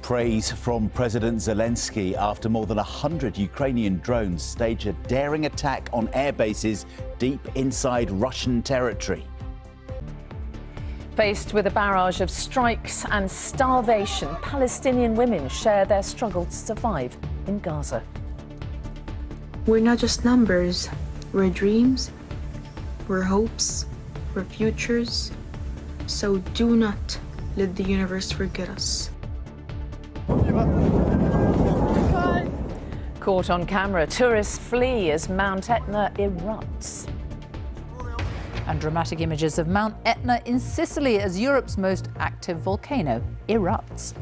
Praise from President Zelensky after more than 100 Ukrainian drones stage a daring attack on air bases deep inside Russian territory. Faced with a barrage of strikes and starvation, Palestinian women share their struggle to survive in Gaza. We're not just numbers. We're dreams, we're hopes, we're futures. So do not let the universe forget us. Caught on camera, tourists flee as Mount Etna erupts. And dramatic images of Mount Etna in Sicily as Europe's most active volcano erupts.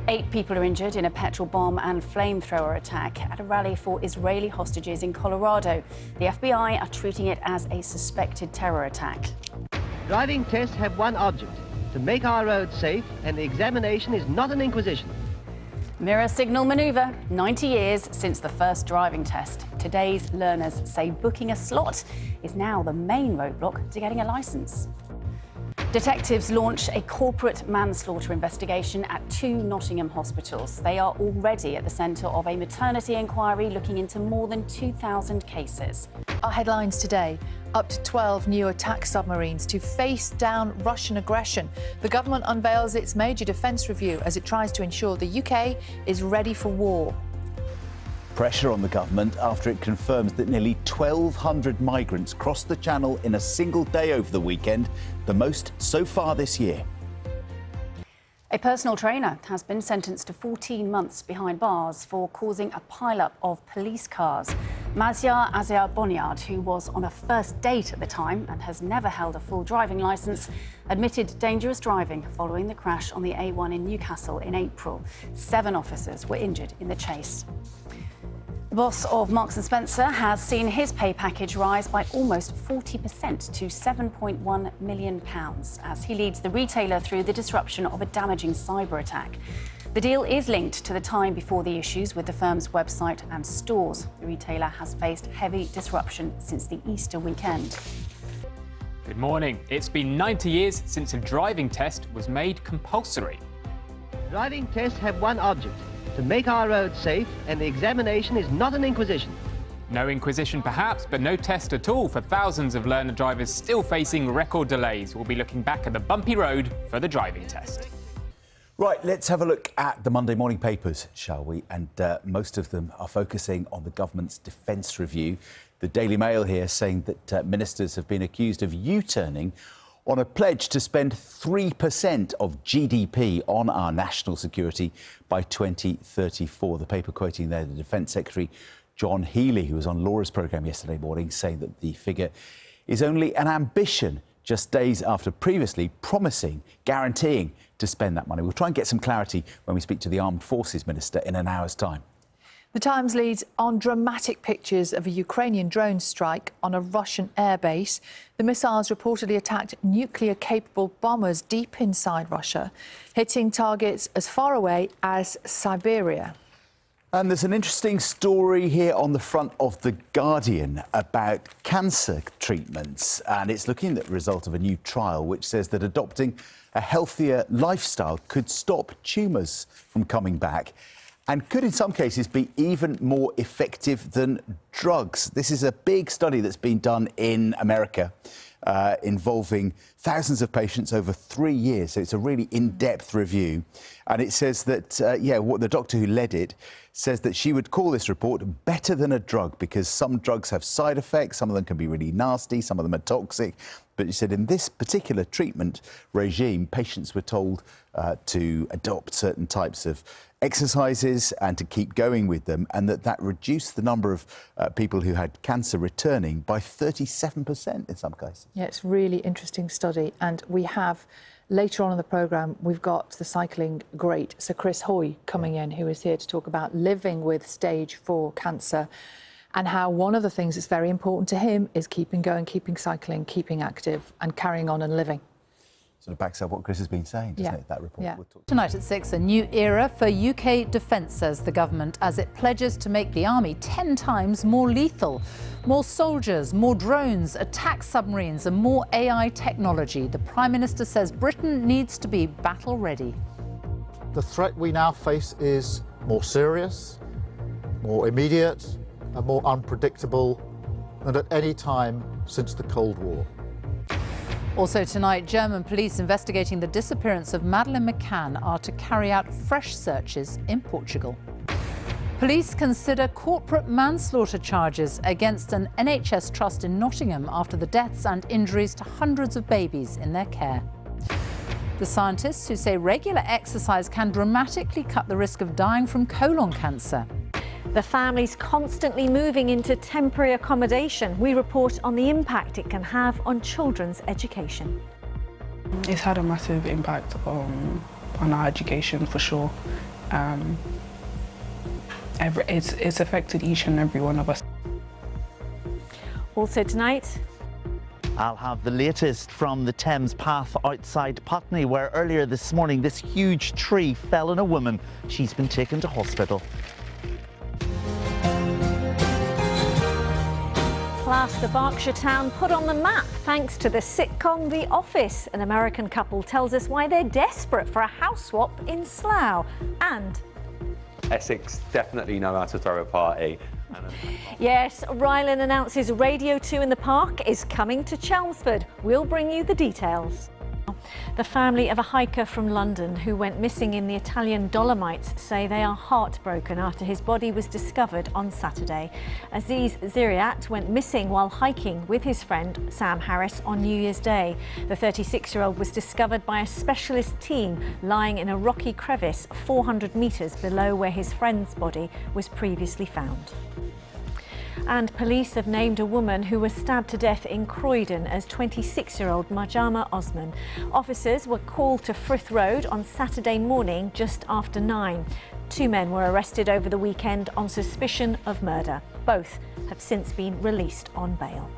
Eight people are injured in a petrol bomb and flamethrower attack at a rally for Israeli hostages in Colorado. The FBI are treating it as a suspected terror attack. Driving tests have one object: to make our roads safe, and the examination is not an inquisition. Mirror signal maneuver, 90 years since the first driving test. Today's learners say booking a slot is now the main roadblock to getting a licence. Detectives launch a corporate manslaughter investigation at two Nottingham hospitals. They are already at the centre of a maternity inquiry looking into more than 2,000 cases. Our headlines today: up to 12 new attack submarines to face down Russian aggression. The government unveils its major defence review as it tries to ensure the UK is ready for war. Pressure on the government after it confirms that nearly 1,200 migrants crossed the Channel in a single day over the weekend, the most so far this year. A personal trainer has been sentenced to 14 months behind bars for causing a pile-up of police cars. Mazyar Azar-Bonyard, who was on a first date at the time and has never held a full driving licence, admitted dangerous driving following the crash on the A1 in Newcastle in April. 7 officers were injured in the chase. The boss of Marks & Spencer has seen his pay package rise by almost 40% to £7.1 million as he leads the retailer through the disruption of a damaging cyber attack. The deal is linked to the time before the issues with the firm's website and stores. The retailer has faced heavy disruption since the Easter weekend. Good morning. It's been 90 years since a driving test was made compulsory. Driving tests have one object: to make our roads safe, and the examination is not an inquisition. No inquisition perhaps, but no test at all for thousands of learner drivers still facing record delays. We'll be looking back at the bumpy road for the driving test. Right, let's have a look at the Monday morning papers, shall we? And most of them are focusing on the government's defence review. The Daily Mail here saying that ministers have been accused of U-turning on a pledge to spend 3% of GDP on our national security by 2034. The paper quoting there the Defence Secretary John Healey, who was on Laura's programme yesterday morning, saying that the figure is only an ambition just days after previously promising, guaranteeing to spend that money. We'll try and get some clarity when we speak to the Armed Forces Minister in an hour's time. The Times leads on dramatic pictures of a Ukrainian drone strike on a Russian airbase. The missiles reportedly attacked nuclear-capable bombers deep inside Russia, hitting targets as far away as Siberia. And there's an interesting story here on the front of The Guardian about cancer treatments, and it's looking at the result of a new trial which says that adopting a healthier lifestyle could stop tumours from coming back and could in some cases be even more effective than drugs. This is a big study that's been done in America involving thousands of patients over 3 years. So it's a really in-depth review. And it says that, what the doctor who led it says that she would call this report better than a drug because some drugs have side effects, some of them can be really nasty, some of them are toxic. But she said in this particular treatment regime, patients were told to adopt certain types of exercises and to keep going with them, and that reduced the number of people who had cancer returning by 37% in some cases. Yeah, it's a really interesting study. And we have, later on in the programme, we've got the cycling great, Sir Chris Hoy, coming in, who is here to talk about living with stage 4 cancer and how one of the things that's very important to him is keeping going, keeping cycling, keeping active and carrying on and living. Sort of backs up what Chris has been saying, doesn't it, that report? Yeah. We'll talk Tonight at 6, a new era for UK defence, says the government, as it pledges to make the army 10 times more lethal. More soldiers, more drones, attack submarines and more AI technology. The Prime Minister says Britain needs to be battle ready. The threat we now face is more serious, more immediate and more unpredictable than at any time since the Cold War. Also tonight, German police investigating the disappearance of Madeleine McCann are to carry out fresh searches in Portugal. Police consider corporate manslaughter charges against an NHS trust in Nottingham after the deaths and injuries to hundreds of babies in their care. The scientists who say regular exercise can dramatically cut the risk of dying from colon cancer. The family's constantly moving into temporary accommodation. We report on the impact it can have on children's education. It's had a massive impact on our education for sure. It's affected each and every one of us. Also tonight, I'll have the latest from the Thames Path outside Putney, where earlier this morning this huge tree fell on a woman. She's been taken to hospital. plus the Berkshire town put on the map thanks to the sitcom The Office. An American couple tells us why they're desperate for a house swap in Slough. And Essex definitely know how to throw a party. yes, Rylan announces Radio 2 in the Park is coming to Chelmsford. We'll bring you the details. The family of a hiker from London who went missing in the Italian Dolomites say they are heartbroken after his body was discovered on Saturday. Aziz Ziriat went missing while hiking with his friend Sam Harris on New Year's Day. The 36-year-old was discovered by a specialist team lying in a rocky crevice 400 metres below where his friend's body was previously found. And police have named a woman who was stabbed to death in Croydon as 26-year-old Marjama Osman. Officers were called to Frith Road on Saturday morning just after 9. 2 men were arrested over the weekend on suspicion of murder. Both have since been released on bail.